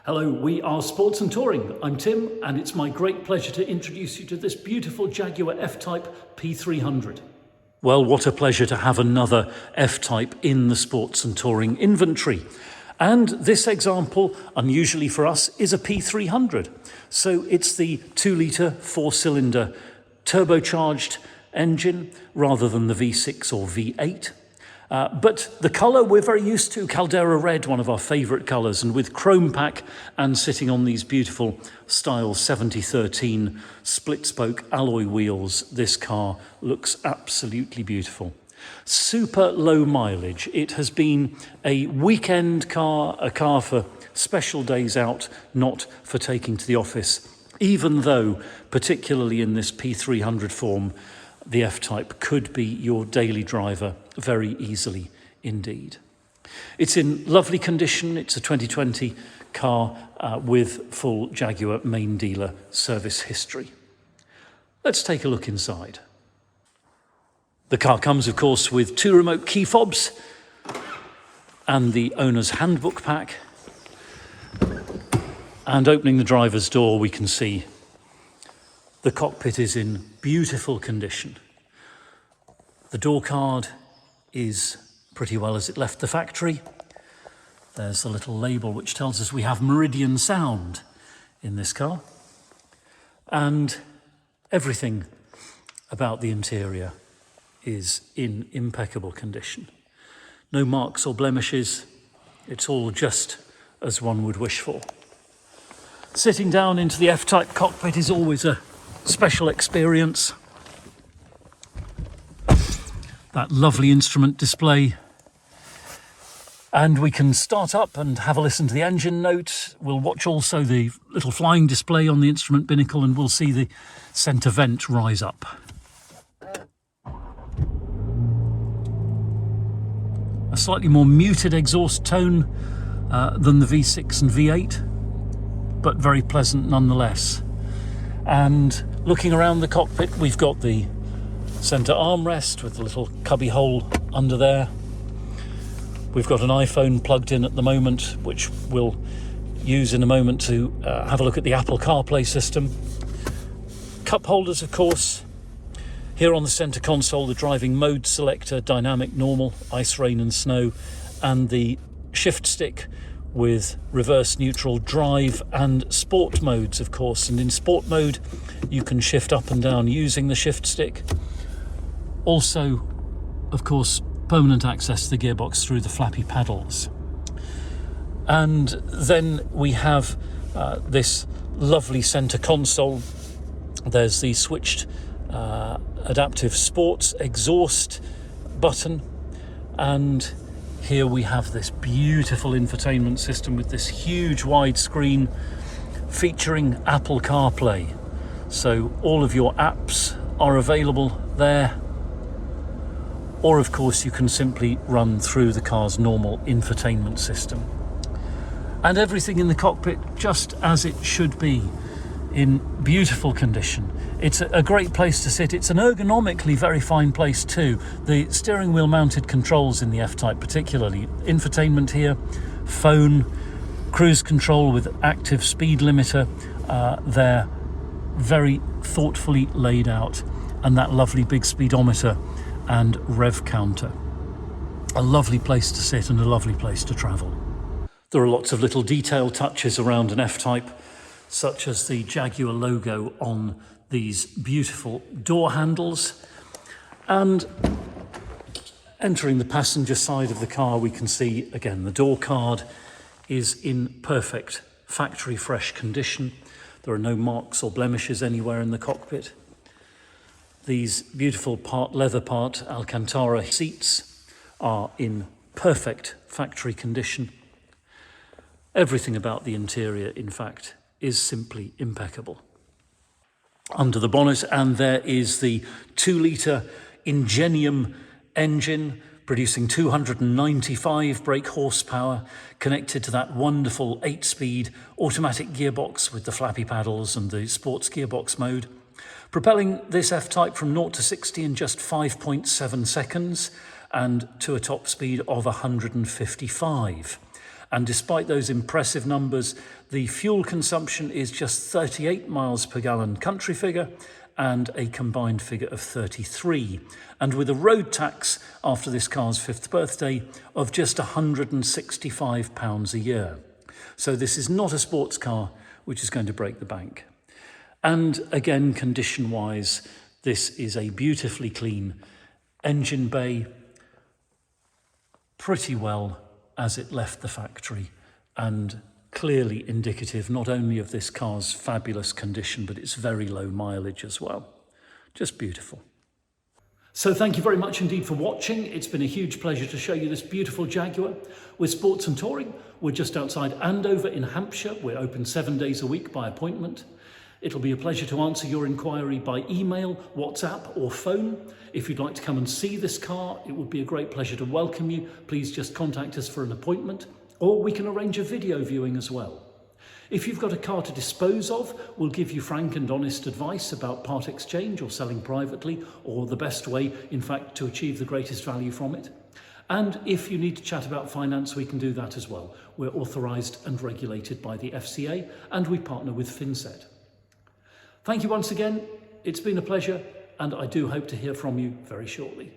Hello, we are Sports and Touring. I'm Tim, and it's my great pleasure to introduce you to this beautiful Jaguar F-Type P300. Well, what a pleasure to have another F-Type in the Sports and Touring inventory. And this example, unusually for us, is a P300. So it's the 2-litre 4-cylinder turbocharged engine rather than the V6 or V8. But the colour we're very used to, Caldera Red, one of our favourite colours, and with chrome pack and sitting on these beautiful Style 7013 split-spoke alloy wheels, this car looks absolutely beautiful. Super low mileage. It has been a weekend car, a car for special days out, not for taking to the office, even though, particularly in this P300 form, the F-Type could be your daily driver very easily indeed. It's in lovely condition. It's a 2020 car with full Jaguar main dealer service history. Let's take a look inside. The car comes, of course, with 2 remote key fobs and the owner's handbook pack. And opening the driver's door, we can see the cockpit is in beautiful condition. The door card is pretty well as it left the factory. There's the little label which tells us we have Meridian sound in this car. And everything about the interior is in impeccable condition. No marks or blemishes. It's all just as one would wish for. Sitting down into the F-Type cockpit is always a special experience. That lovely instrument display. And we can start up and have a listen to the engine note. We'll watch also the little flying display on the instrument binnacle, and we'll see the centre vent rise up. A slightly more muted exhaust tone than the V6 and V8, but very pleasant nonetheless. And looking around the cockpit, we've got the centre armrest with the little cubby hole under there. We've got an iPhone plugged in at the moment, which we'll use in a moment to have a look at the Apple CarPlay system. Cup holders, of course. Here on the centre console, the driving mode selector, dynamic, normal, ice, rain and snow, and the shift stick with reverse, neutral, drive and sport modes, of course. And in sport mode, you can shift up and down using the shift stick. Also, of course, permanent access to the gearbox through the flappy paddles. And then we have this lovely centre console. There's the switched adaptive sports exhaust button, and here we have this beautiful infotainment system with this huge wide screen featuring Apple CarPlay. So all of your apps are available there, or of course you can simply run through the car's normal infotainment system. And everything in the cockpit just as it should be, in beautiful condition. It's a great place to sit. It's an ergonomically very fine place too. The steering wheel mounted controls in the F-Type particularly, infotainment here, phone, cruise control with active speed limiter, they're very thoughtfully laid out, and that lovely big speedometer and rev counter. A lovely place to sit and a lovely place to travel. There are lots of little detail touches around an F-Type, such as the Jaguar logo on these beautiful door handles. And entering the passenger side of the car, we can see again the door card is in perfect factory fresh condition. There are no marks or blemishes anywhere in the cockpit. These beautiful leather part Alcantara seats are in perfect factory condition. Everything about the interior, in fact, is simply impeccable. Under the bonnet, and there is the 2-litre Ingenium engine producing 295 brake horsepower, connected to that wonderful 8-speed automatic gearbox with the flappy paddles and the sports gearbox mode, propelling this F-Type from 0 to 60 in just 5.7 seconds and to a top speed of 155. And despite those impressive numbers, the fuel consumption is just 38 miles per gallon country figure and a combined figure of 33. And with a road tax after this car's 5th birthday of just £165 a year. So this is not a sports car which is going to break the bank. And again, condition-wise, this is a beautifully clean engine bay, pretty well as it left the factory, and clearly indicative not only of this car's fabulous condition, but its very low mileage as well. Just beautiful. So thank you very much indeed for watching. It's been a huge pleasure to show you this beautiful Jaguar. With Sports and Touring, we're just outside Andover in Hampshire. We're open 7 days a week by appointment. It'll be a pleasure to answer your inquiry by email, WhatsApp or phone. If you'd like to come and see this car, it would be a great pleasure to welcome you. Please just contact us for an appointment, or we can arrange a video viewing as well. If you've got a car to dispose of, we'll give you frank and honest advice about part exchange or selling privately, or the best way, in fact, to achieve the greatest value from it. And if you need to chat about finance, we can do that as well. We're authorised and regulated by the FCA, and we partner with FinCET. Thank you once again. It's been a pleasure, and I do hope to hear from you very shortly.